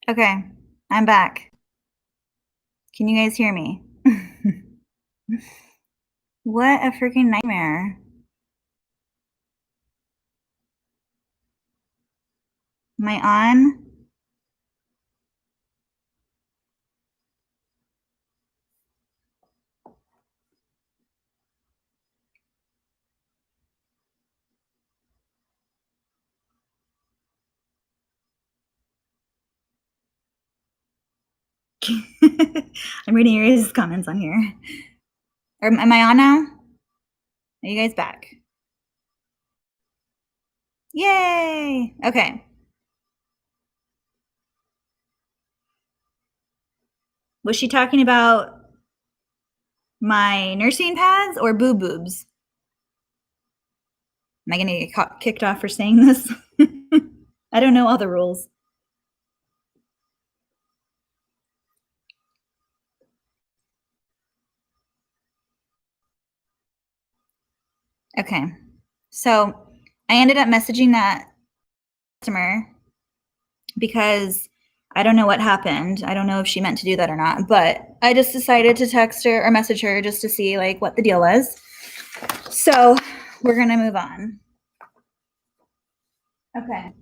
Okay, I'm back. Can you guys hear me? What a freaking nightmare. Am I on? I'm reading your guys' comments on here. Am I on now? Are you guys back? Yay! Okay. Was she talking about my nursing pads or boob boobs? Am I going to get kicked off for saying this? I don't know all the rules. Okay. So I ended up messaging that customer because I don't know what happened. I don't know if she meant to do that or not, but I just decided to text her or message her just to see like what the deal was. So we're going to move on. Okay.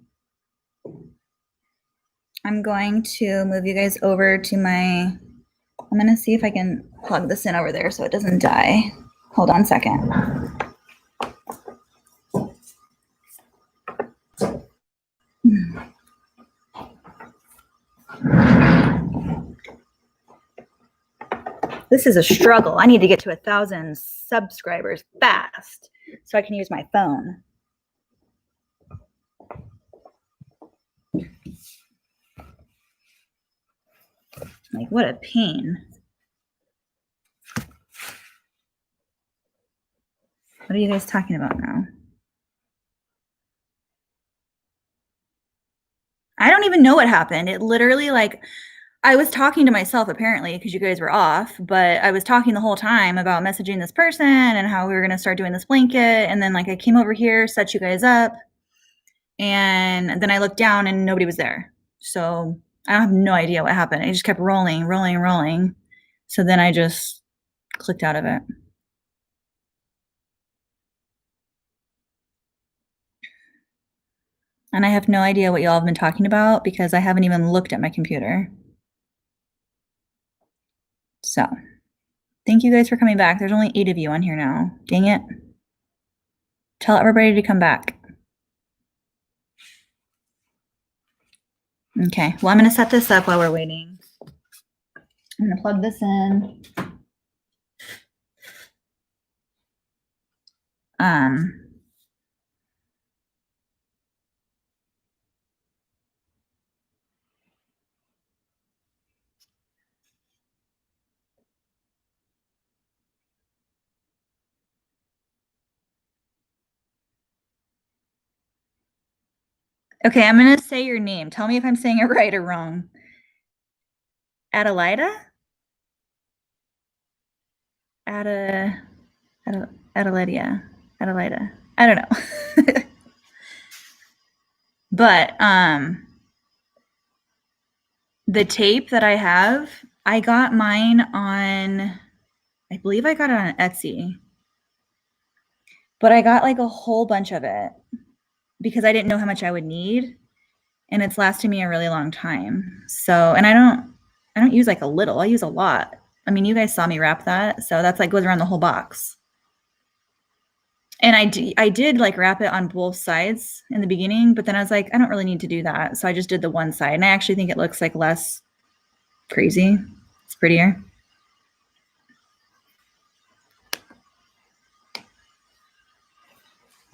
I'm going to move you guys over to my, I'm going to see if I can plug this in over there so it doesn't die. Hold on a second. This is a struggle. I need to get to 1,000 subscribers fast so I can use my phone. Like, what a pain. What are you guys talking about now? I don't even know what happened. It literally, like, I was talking to myself apparently because you guys were off, but I was talking the whole time about messaging this person and how we were going to start doing this blanket. And then, like, I came over here, set you guys up, and then I looked down and nobody was there. So I have no idea what happened. It just kept rolling, rolling, rolling. So then I just clicked out of it. And I have no idea what y'all have been talking about because I haven't even looked at my computer. So thank you guys for coming back. There's only 8 of you on here now. Dang it. Tell everybody to come back. Okay, well, I'm going to set this up while we're waiting. I'm going to plug this in. Okay, I'm going to say your name. Tell me if I'm saying it right or wrong. Adelaida? Adelaida. I don't know. But the tape that I have, I got mine on, I believe I got it on Etsy. But I got like a whole bunch of it because I didn't know how much I would need, and it's lasted me a really long time. So, and I don't use like a little, I use a lot. I mean, you guys saw me wrap that, so that's like goes around the whole box. And I did like wrap it on both sides in the beginning, but then I was like, I don't really need to do that. So I just did the one side, and I actually think it looks like less crazy. It's prettier.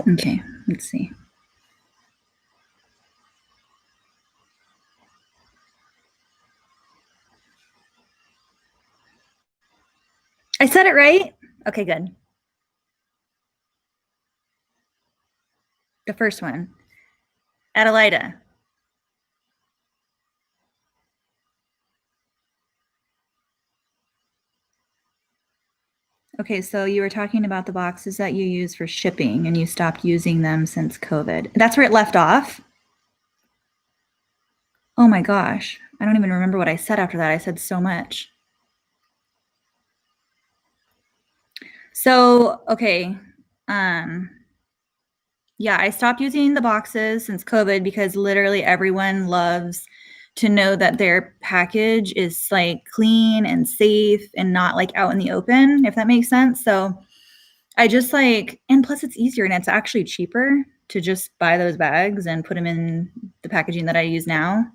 Okay, let's see. I said it right? Okay, good. The first one. Adelaida. Okay, so you were talking about the boxes that you use for shipping and you stopped using them since COVID. That's where it left off? Oh my gosh. I don't even remember what I said after that. I said so much. So, okay. Yeah, I stopped using the boxes since COVID because literally everyone loves to know that their package is like clean and safe and not like out in the open, if that makes sense. So I just like, and plus it's easier and it's actually cheaper to just buy those bags and put them in the packaging that I use now.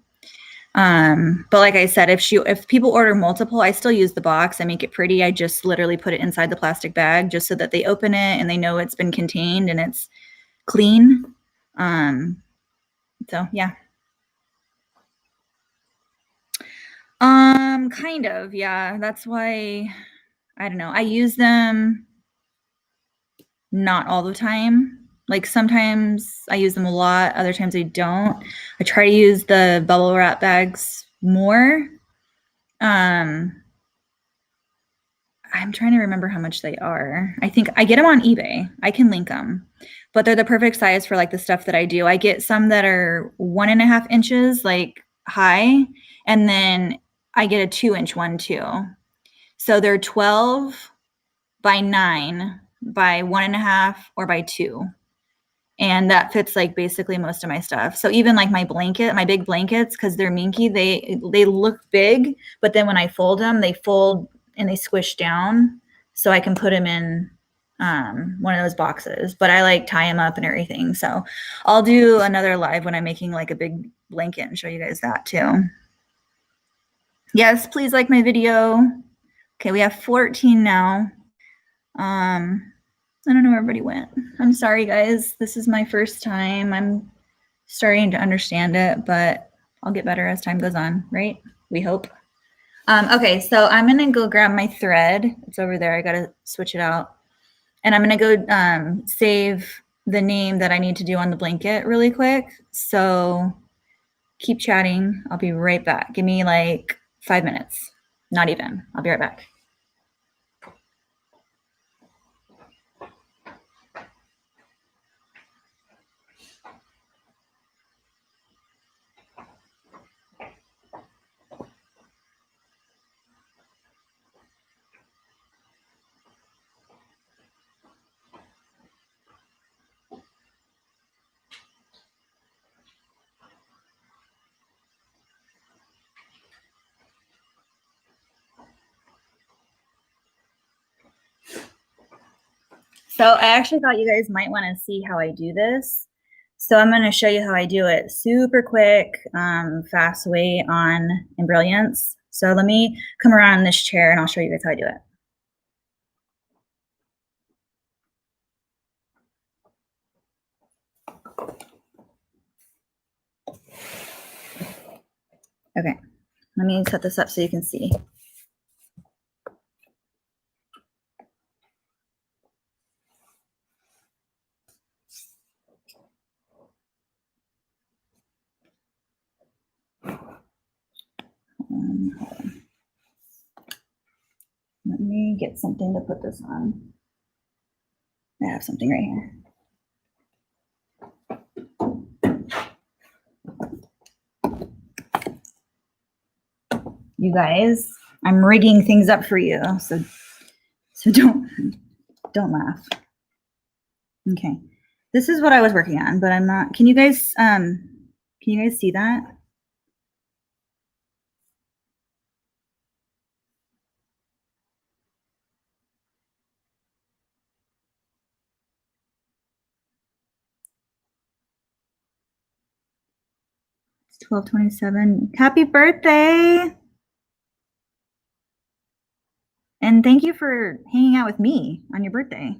But like I said, if people order multiple, I still use the box. I make it pretty. I just literally put it inside the plastic bag just so that they open it and they know it's been contained and it's clean. So yeah. Kind of, yeah. That's why I don't know. I use them not all the time. Like sometimes I use them a lot, other times I don't. I try to use the bubble wrap bags more. I'm trying to remember how much they are. I think I get them on eBay. I can link them, but they're the perfect size for like the stuff that I do. I get some that are 1.5 inches like high, and then I get a 2 inch one too. So they're 12 by 9 by 1.5 or by 2. And that fits like basically most of my stuff. So even like my big blankets, because they're minky, they look big, but then when I fold them, they fold and they squish down, so I can put them in one of those boxes. But I like tie them up and everything. So I'll do another live when I'm making like a big blanket and show you guys that too. Yes, please like my video. Okay, we have 14 now. I don't know where everybody went. I'm sorry, guys. This is my first time. I'm starting to understand it, but I'll get better as time goes on, right? We hope. Okay, so I'm going to go grab my thread. It's over there. I got to switch it out. And I'm going to go save the name that I need to do on the blanket really quick. So keep chatting. I'll be right back. Give me like 5 minutes. Not even. I'll be right back. So I actually thought you guys might want to see how I do this. So I'm going to show you how I do it super quick, fast way on Embrilliance. So let me come around this chair and I'll show you guys how I do it. Okay, let me set this up so you can see. Let me get something to put this on. I have something right here. You guys, I'm rigging things up for you, so don't laugh. Okay, this is what I was working on, but I'm not. Can you guys see that? It's 12:27. Happy birthday! And thank you for hanging out with me on your birthday.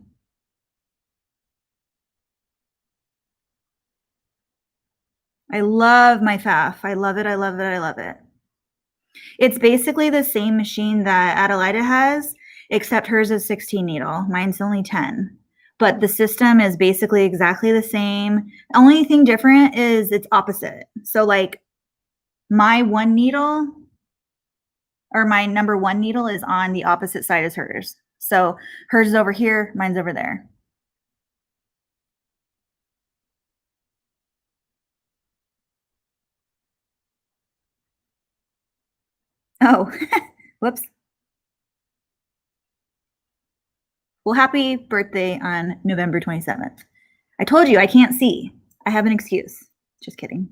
I love my FAF. I love it. I love it. I love it. It's basically the same machine that Adelaida has, except hers is 16 needle. Mine's only 10. But the system is basically exactly the same. The only thing different is it's opposite. So like my one needle or my number one needle is on the opposite side as hers. So hers is over here, mine's over there. Oh, whoops. Well, happy birthday on November 27th. I told you I can't see. I have an excuse. Just kidding.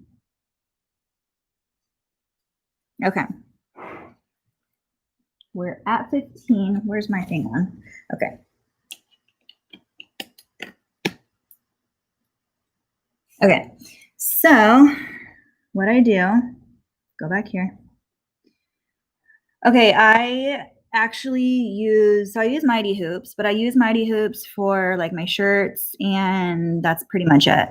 Okay. We're at 15. Where's my thing on? Okay. Okay. So what I do, go back here. Okay, I actually use Mighty Hoops, but I use Mighty Hoops for like my shirts, and that's pretty much it.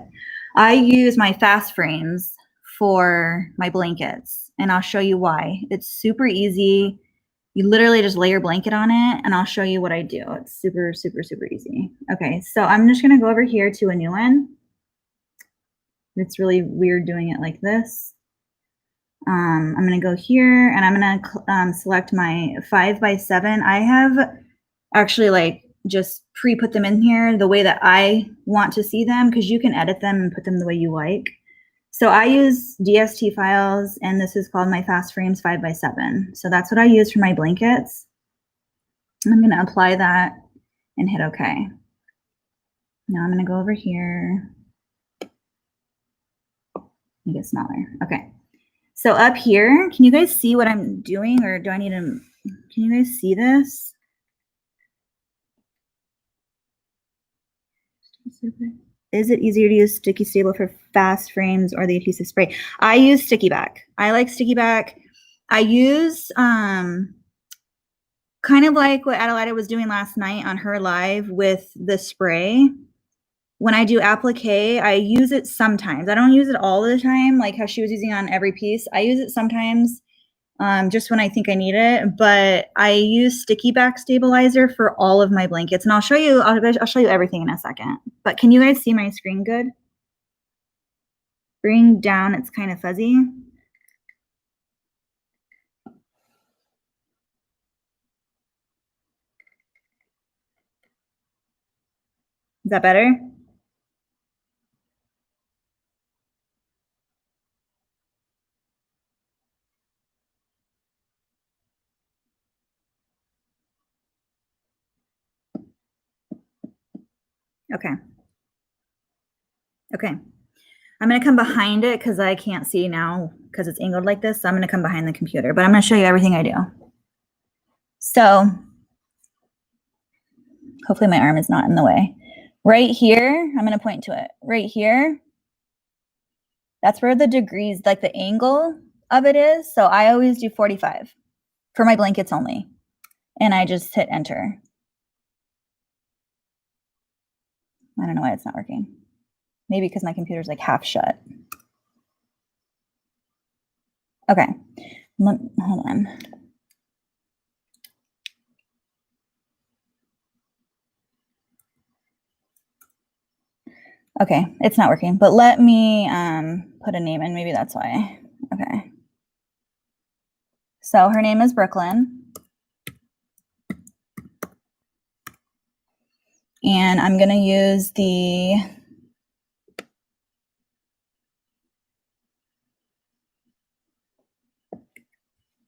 I use my fast frames for my blankets, and I'll show you why. It's super easy. You literally just lay your blanket on it, and I'll show you what I do. It's super, super, super easy. Okay, so I'm just gonna go over here to a new one. It's really weird doing it like this. I'm going to go here and I'm going to select my 5x7. I have actually like just pre-put them in here the way that I want to see them, because you can edit them and put them the way you like. So I use DST files, and this is called my Fast Frames 5x7. So that's what I use for my blankets. I'm going to apply that and hit OK. Now I'm going to go over here. Make it smaller. Okay. So up here, can you guys see what I'm doing, or do I need to, can you guys see this? Is it easier to use Sticky Stable for fast frames or the adhesive spray? I use Sticky Back. I like Sticky Back. I use kind of like what Adelaide was doing last night on her live with the spray. When I do applique, I use it sometimes. I don't use it all the time, like how she was using on every piece. I use it sometimes, just when I think I need it. But I use Sticky Back Stabilizer for all of my blankets, and I'll show you. I'll show you everything in a second. But can you guys see my screen good? Bring down. It's kind of fuzzy. Is that better? Okay. Okay. I'm going to come behind it because I can't see now because it's angled like this. So I'm going to come behind the computer, but I'm going to show you everything I do. So hopefully my arm is not in the way. Right here, I'm going to point to it. Right here, that's where the degrees, like the angle of it is. So I always do 45 for my blankets only. And I just hit enter. I don't know why it's not working. Maybe because my computer's like half shut. Okay, hold on. Okay, it's not working, but let me put a name in. Maybe that's why. Okay. So her name is Brooklyn. And I'm going to use the,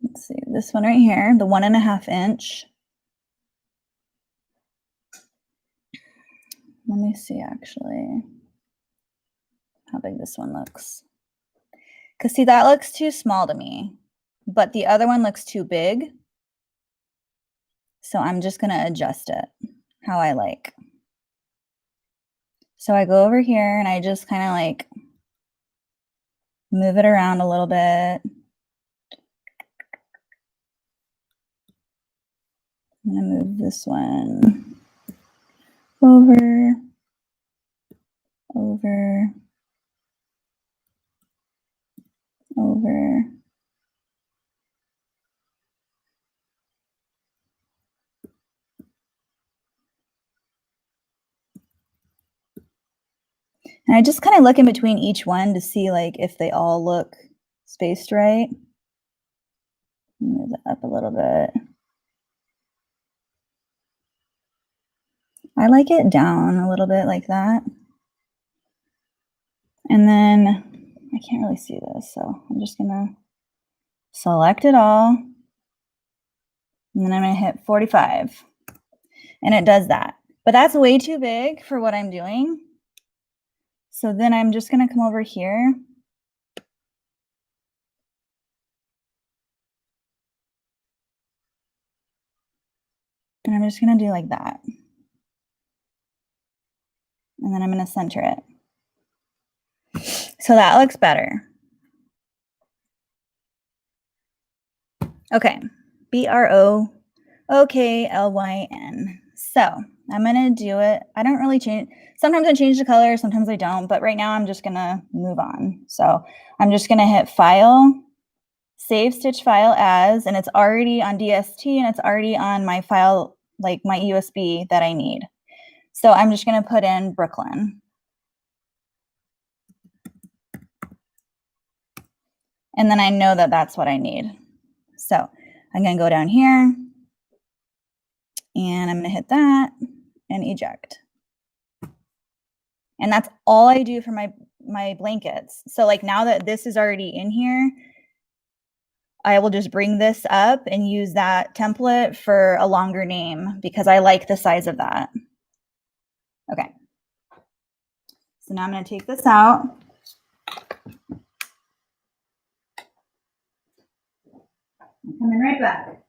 let's see, this one right here, the 1.5 inch. Let me see actually how big this one looks. Because see, that looks too small to me, but the other one looks too big. So I'm just going to adjust it how I like. So I go over here and I just kind of like move it around a little bit. I'm going to move this one over, over, over. And I just kind of look in between each one to see like if they all look spaced right. Move it up a little bit. I like it down a little bit like that. And then I can't really see this, so I'm just gonna select it all. And then I'm going to hit 45. And it does that. But that's way too big for what I'm doing. So then I'm just going to come over here. And I'm just going to do like that. And then I'm going to center it. So that looks better. Okay, BROOKLYN. So I'm gonna do it. I don't really change. Sometimes I change the color, sometimes I don't, but right now I'm just gonna move on. So I'm just gonna hit File, Save Stitch File As, and it's already on DST and it's already on my file, like my USB that I need. So I'm just gonna put in Brooklyn. And then I know that that's what I need. So I'm going to go down here and I'm going to hit that and eject. And that's all I do for my blankets. So like now that this is already in here, I will just bring this up and use that template for a longer name because I like the size of that. Okay. So now I'm going to take this out. I'm coming right back.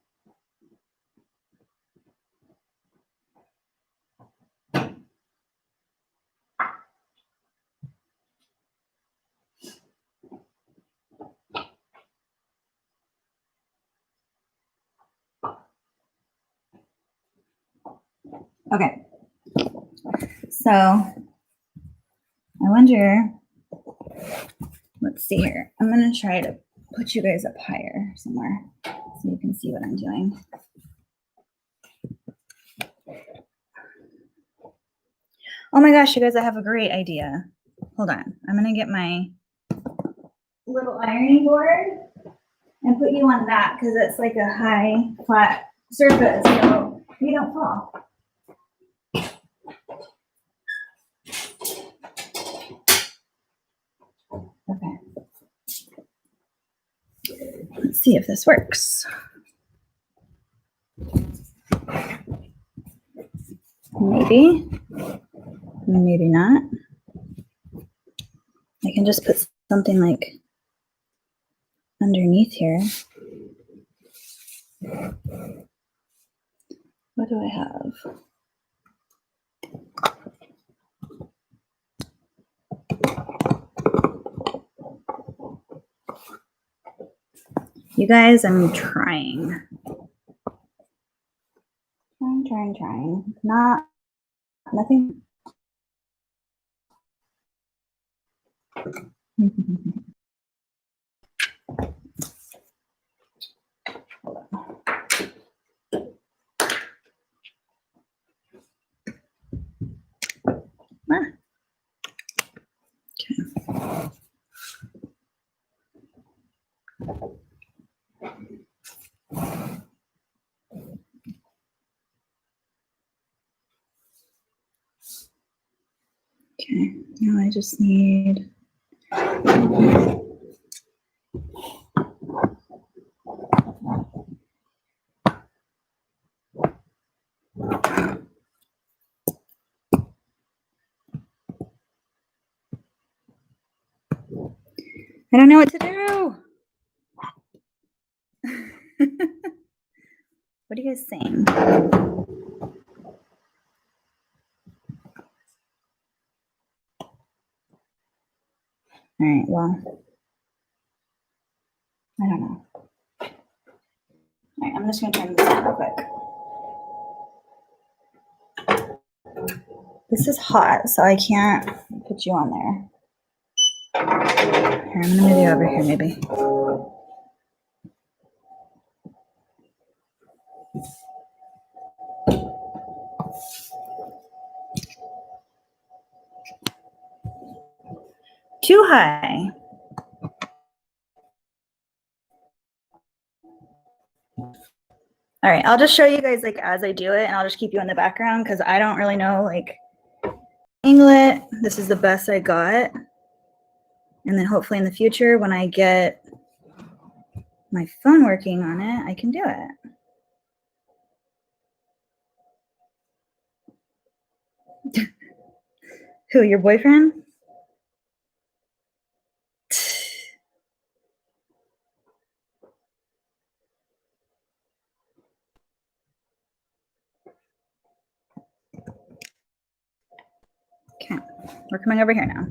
Okay. So I wonder, let's see here. I'm going to try to put you guys up higher somewhere so you can see what I'm doing. Oh my gosh, you guys, I have a great idea. Hold on. I'm going to get my little ironing board and put you on that because it's like a high flat surface so you don't fall. Okay. Let's see if this works. Maybe. Maybe not. I can just put something like underneath here. What do I have? You guys, I'm trying. Trying. Nothing. Hold on. Ah. Okay. Okay, now I just need I don't know what to do. What are you guys saying? All right, well, I don't know. All right, I'm just going to turn this on real quick. This is hot, so I can't put you on there. Here, I'm going to move you over here, maybe. Too high. All right, I'll just show you guys like as I do it, and I'll just keep you in the background because I don't really know like angle it. This is the best I got. And then hopefully in the future, when I get my phone working on it, I can do it. Who, your boyfriend? Okay, we're coming over here now.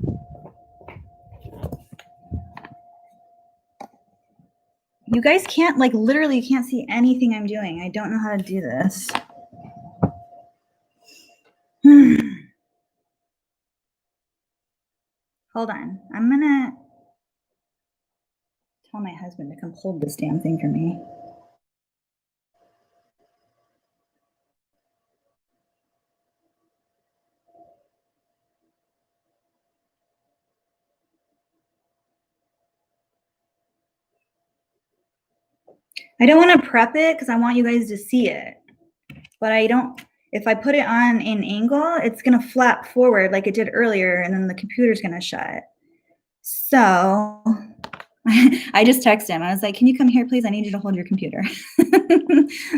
You guys can't, like, literally can't see anything I'm doing. I don't know how to do this. Hold on. I'm gonna tell my husband to come hold this damn thing for me. I don't want to prep it because I want you guys to see it. But I don't, if I put it on an angle, it's going to flap forward like it did earlier, and then the computer's going to shut. So I just texted him. I was like, can you come here, please? I need you to hold your computer.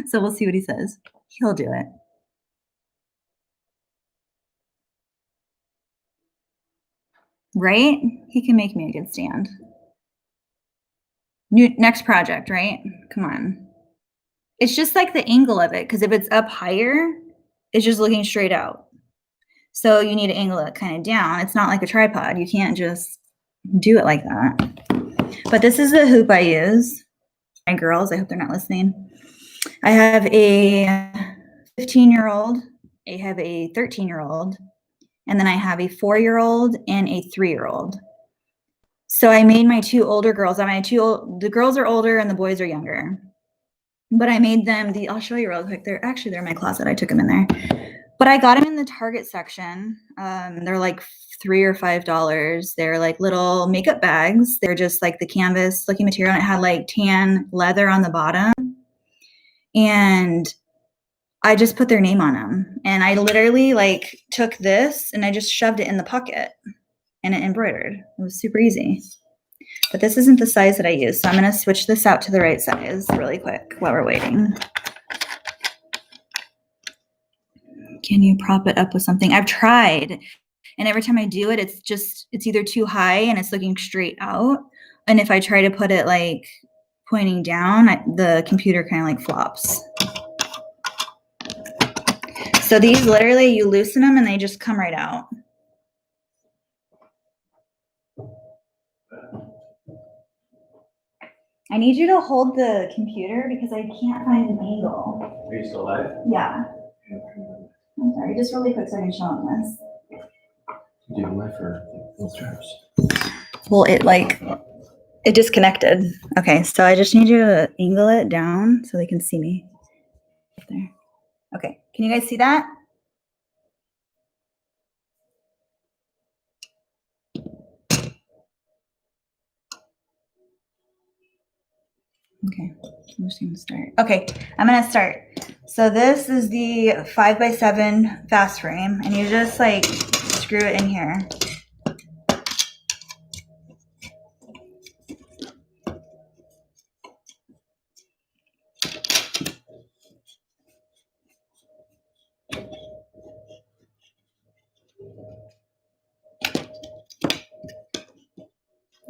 So we'll see what he says. He'll do it. Right? He can make me a good stand. Next project, right? Come on. It's just like the angle of it, because if it's up higher, it's just looking straight out. So you need to angle it kind of down. It's not like a tripod. You can't just do it like that. But this is the hoop I use. My girls, I hope they're not listening. I have a 15-year-old, I have a 13-year-old, and then I have a 4-year-old and a 3-year-old. So I made my two older girls. The girls are older and the boys are younger. But I made them I'll show you real quick. They're in my closet. I took them in there. But I got them in the Target section. They're like $3 or $5. They're like little makeup bags. They're just like the canvas looking material. And it had like tan leather on the bottom. And I just put their name on them. And I literally like took this and I just shoved it in the pocket and it embroidered. It was super easy. But this isn't the size that I use. So I'm going to switch this out to the right size really quick while we're waiting. Can you prop it up with something? I've tried. And every time I do it, it's either too high and it's looking straight out. And if I try to put it like pointing down, the computer kind of like flops. So these literally, you loosen them and they just come right out. I need you to hold the computer because I can't find an angle. Are you still live? Yeah. I'm sorry, just really quick so I can show them this. Do you live for full straps? Well, it disconnected. Okay, so I just need you to angle it down so they can see me. There. Okay, can you guys see that? Okay, I'm just gonna start. Okay, I'm gonna start. So this is the 5x7 fast frame, and you just like screw it in here.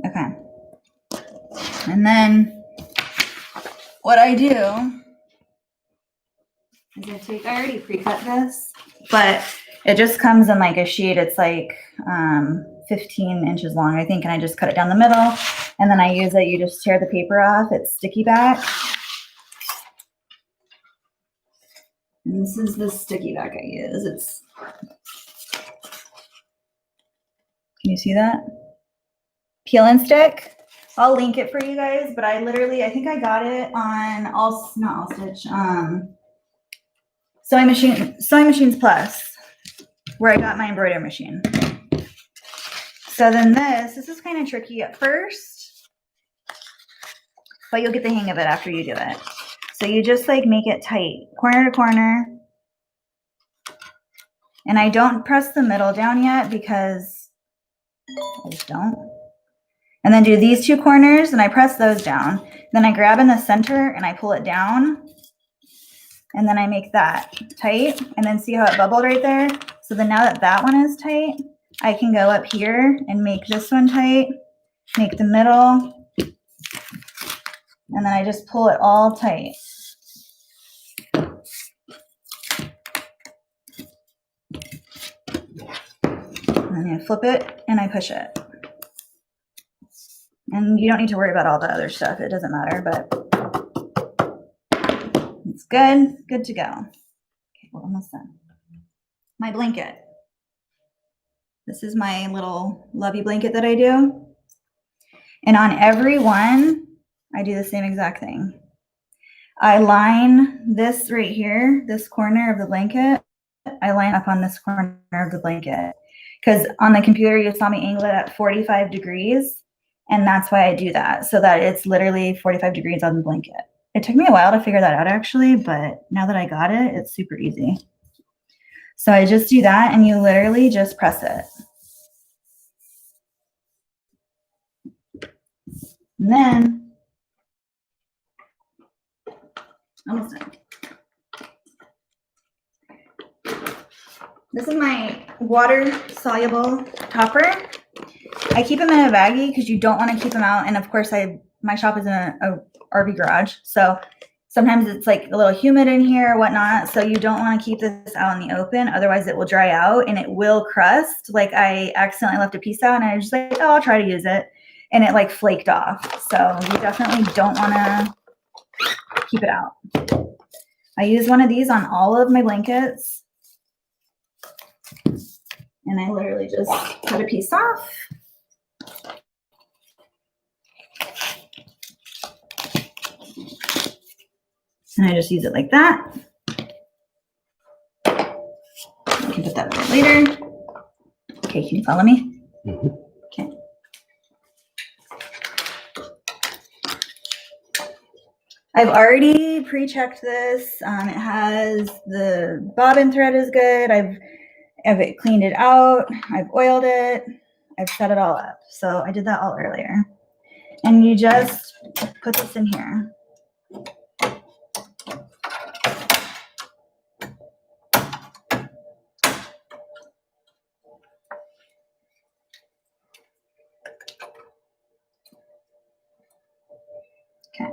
Okay, and then what I do is I already pre-cut this, but it just comes in like a sheet. It's like 15 inches long, I think, and I just cut it down the middle, and then I use it. You just tear the paper off. It's sticky back. And this is the sticky back I use. Can you see that? Peel and stick. I'll link it for you guys, but I think I got it on not All Stitch, Sewing Machines Plus, where I got my embroidery machine. So then this is kind of tricky at first, but you'll get the hang of it after you do it. So you just like make it tight, corner to corner. And I don't press the middle down yet because I just don't. And then do these two corners and I press those down. Then I grab in the center and I pull it down. And then I make that tight. And then see how it bubbled right there? So then now that that one is tight, I can go up here and make this one tight, make the middle, and then I just pull it all tight. And then I flip it and I push it. And you don't need to worry about all the other stuff. It doesn't matter, but it's good. Good to go. Okay, we're almost done. My blanket. This is my little lovey blanket that I do. And on every one, I do the same exact thing. I line this right here, this corner of the blanket. I line up on this corner of the blanket. Because on the computer, you saw me angle it at 45 degrees. And that's why I do that, so that it's literally 45 degrees on the blanket. It took me a while to figure that out, actually, but now that I got it, it's super easy. So I just do that, and you literally just press it. And then, almost done. This is my water-soluble topper. I keep them in a baggie because you don't want to keep them out. And of course, my shop is in a RV garage, so sometimes it's like a little humid in here or whatnot. So you don't want to keep this out in the open, otherwise it will dry out and it will crust. Like I accidentally left a piece out, and I was just like, oh, I'll try to use it, and it like flaked off. So you definitely don't want to keep it out. I use one of these on all of my blankets, and I literally just cut a piece off. And I just use it like that. I can put that away later. Okay, can you follow me? Mm-hmm. Okay. I've already pre-checked this. It has the bobbin thread is good. I've cleaned it out. I've oiled it. I've set it all up. So I did that all earlier. And you just put this in here. Okay.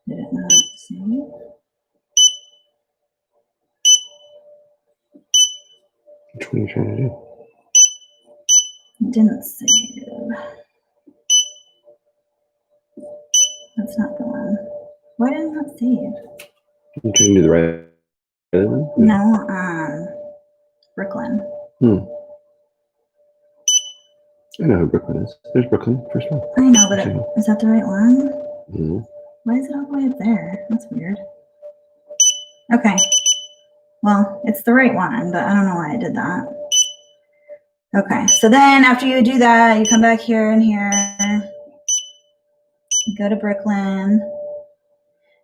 Did it not save? Which one are you trying to do? It didn't save. That's not the one. Why did it not save? You trying to do the right one? No, Brooklyn. I know who Brooklyn is. There's Brooklyn, first one. I know, but is that the right one? Mm-hmm. Why is it all the way up there? That's weird. Okay. Well, it's the right one, but I don't know why I did that. Okay, so then after you do that, you come back here and here. You go to Brooklyn.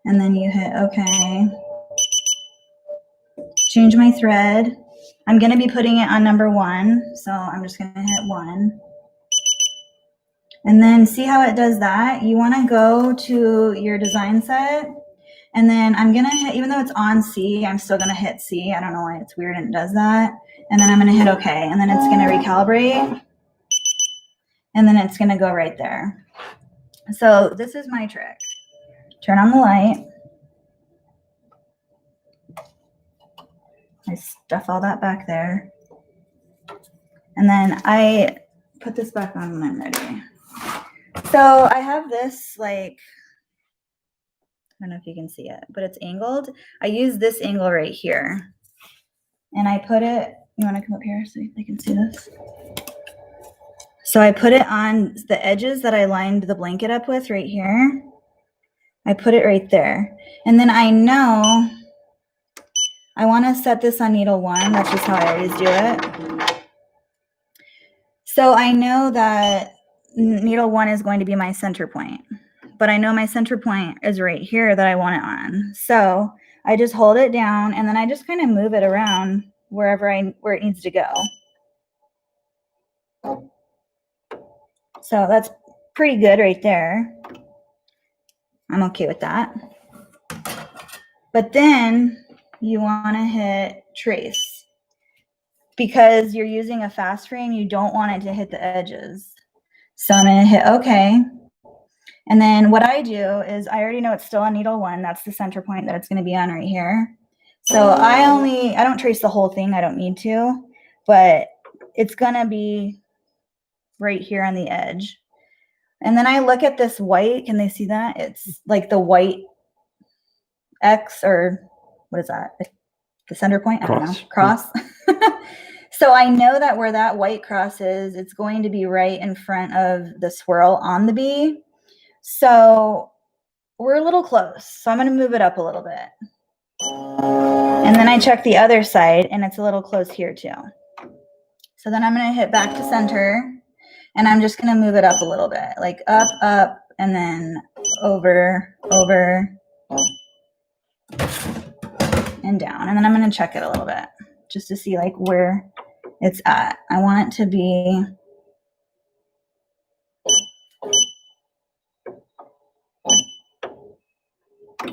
And then you hit OK. Change my thread. I'm going to be putting it on number 1, so I'm just going to hit 1. And then see how it does that? You want to go to your design set, and then I'm going to hit, even though it's on C, I'm still going to hit C. I don't know why it's weird and it does that. And then I'm going to hit OK, and then it's going to recalibrate, and then it's going to go right there. So this is my trick. Turn on the light. I stuff all that back there. And then I put this back on when I'm ready. So I have this, like, I don't know if you can see it, but it's angled. I use this angle right here. And I put it, you want to come up here so they can see this? So I put it on the edges that I lined the blanket up with right here. I put it right there. And then I know I want to set this on needle 1. That's just how I always do it. So I know that needle 1 is going to be my center point, but I know my center point is right here that I want it on. So I just hold it down, and then I just kind of move it around where it needs to go. So that's pretty good right there. I'm okay with that. But then you want to hit trace. Because you're using a fast frame, you don't want it to hit the edges. So I'm going to hit OK. And then what I do is I already know it's still on needle 1. That's the center point that it's going to be on right here. So I don't trace the whole thing. I don't need to, but it's going to be right here on the edge. And then I look at this white. Can they see that? It's like the white X, or what is that? The center point? I don't know. Cross. So I know that where that white cross is, it's going to be right in front of the swirl on the bee. So we're a little close. So I'm going to move it up a little bit. And then I check the other side, and it's a little close here too. So then I'm going to hit back to center, and I'm just going to move it up a little bit, like up, up, and then over, over, and down. And then I'm going to check it a little bit just to see like where it's at. I want it to be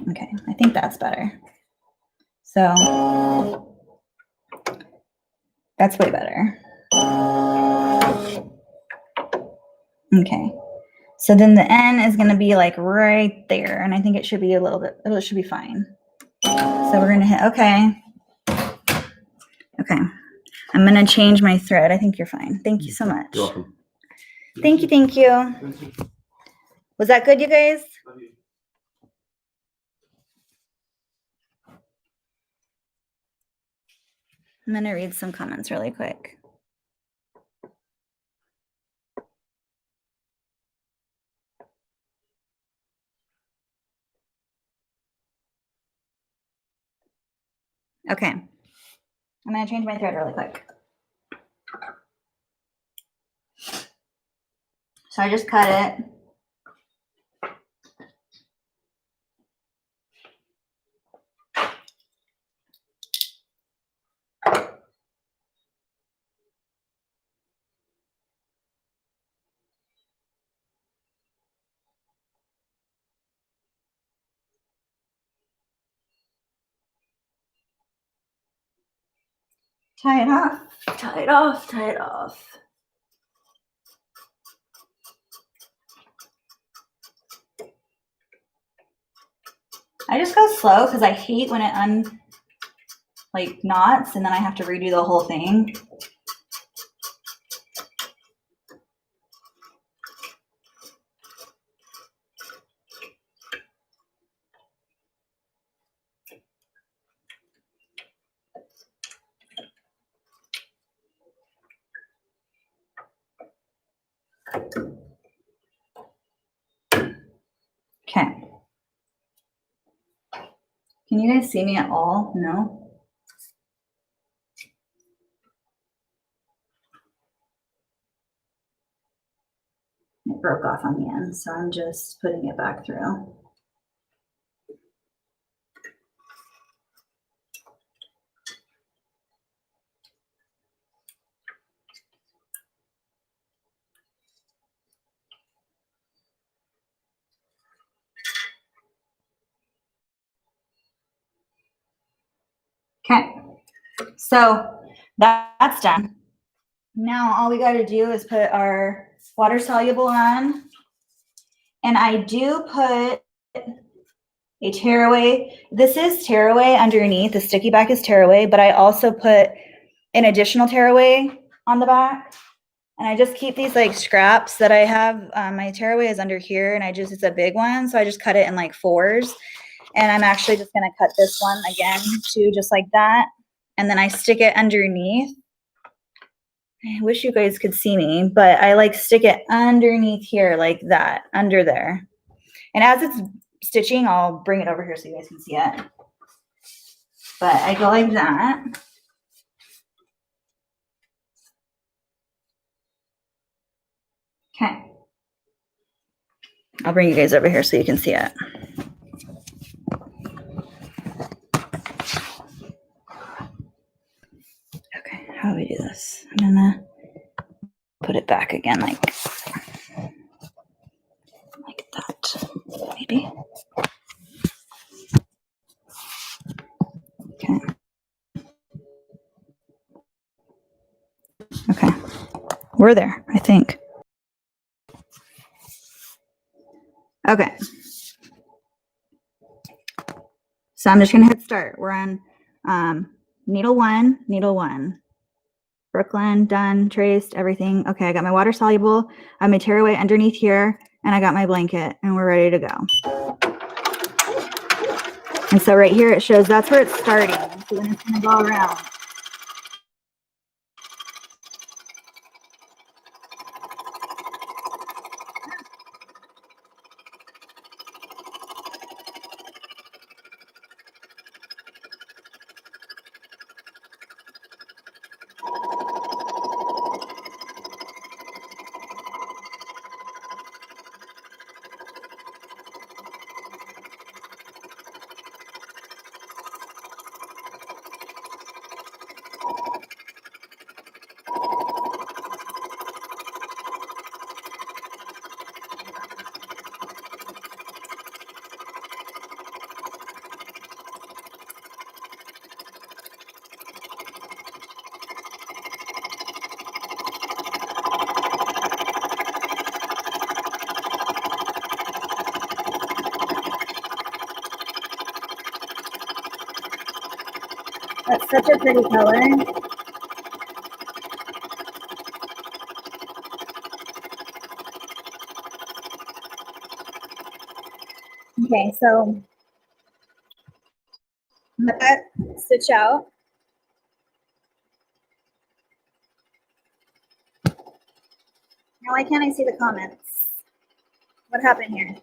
okay. I think that's better. So that's way better. Okay. So then the N is going to be like right there. And I think it should be it should be fine. So we're going to hit OK. Okay. I'm going to change my thread. I think you're fine. Thank you so much. You're welcome. Thank you. Thank you. Was that good, you guys? I'm going to read some comments really quick. Okay. I'm going to change my thread really quick. So I just cut it. Tie it off, tie it off, tie it off. I just go slow because I hate when it knots and then I have to redo the whole thing. Okay. Can you guys see me at all? No? It broke off on the end, so I'm just putting it back through. Okay, so that's done. Now all we got to do is put our water soluble on. And I do put a tearaway. This is tearaway underneath. The sticky back is tearaway, but I also put an additional tearaway on the back. And I just keep these like scraps that I have. My tearaway is under here, and it's a big one. So I just cut it in like 4s. And I'm actually just going to cut this one again too, just like that. And then I stick it underneath. I wish you guys could see me, but I like stick it underneath here like that, under there. And as it's stitching, I'll bring it over here so you guys can see it. But I go like that. Okay. I'll bring you guys over here so you can see it. Okay, how do we do this? I'm gonna put it back again, like that, maybe. Okay. Okay. We're there, I think. Okay. So I'm just going to hit start. We're on needle one. Brooklyn, done, traced, everything. Okay, I got my water soluble. I have my tearaway underneath here, and I got my blanket, and we're ready to go. And so right here it shows that's where it's starting. So then it's going to go around. That's such a pretty color. Okay, so let that stitch out. Now why can't I see the comments? What happened here?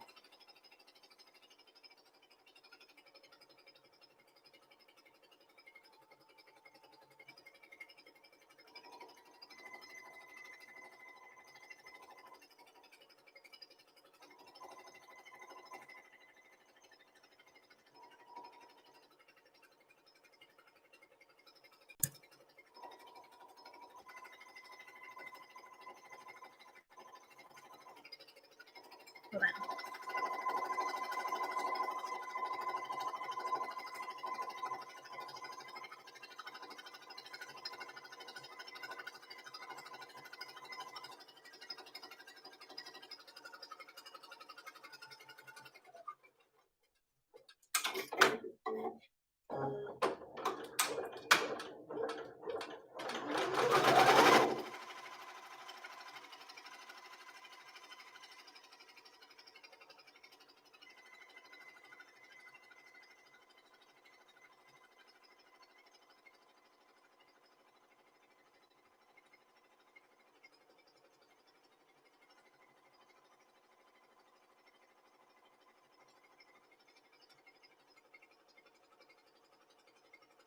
Hold on.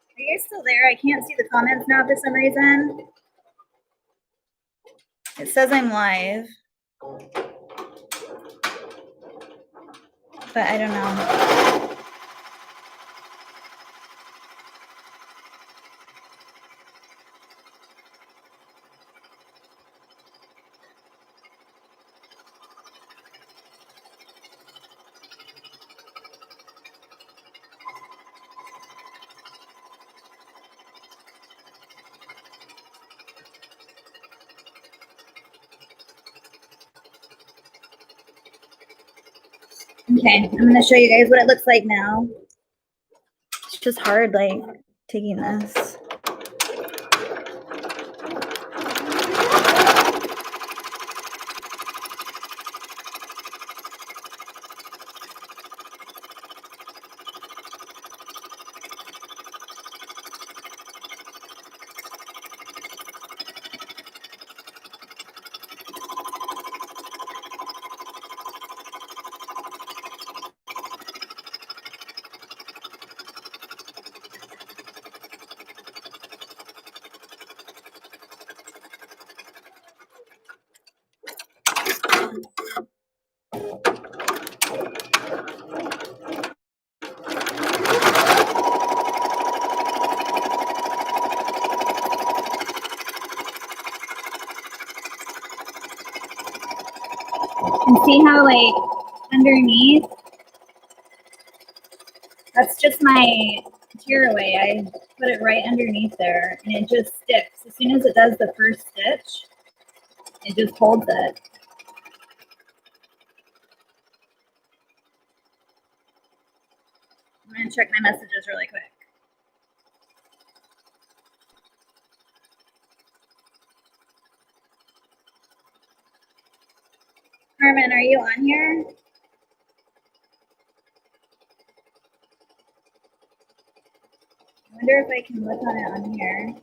Are you guys still there? I can't see the comments now for some reason. It says I'm live, but I don't know. Okay, I'm going to show you guys what it looks like now. It's just hard, like, taking this. see how like underneath, that's just my tearaway. I put it right underneath there and it just sticks. As soon as it does the first stitch, it just holds it. I'm gonna check my messages really quick. Carmen, are you on here? I wonder if I can look on it on here.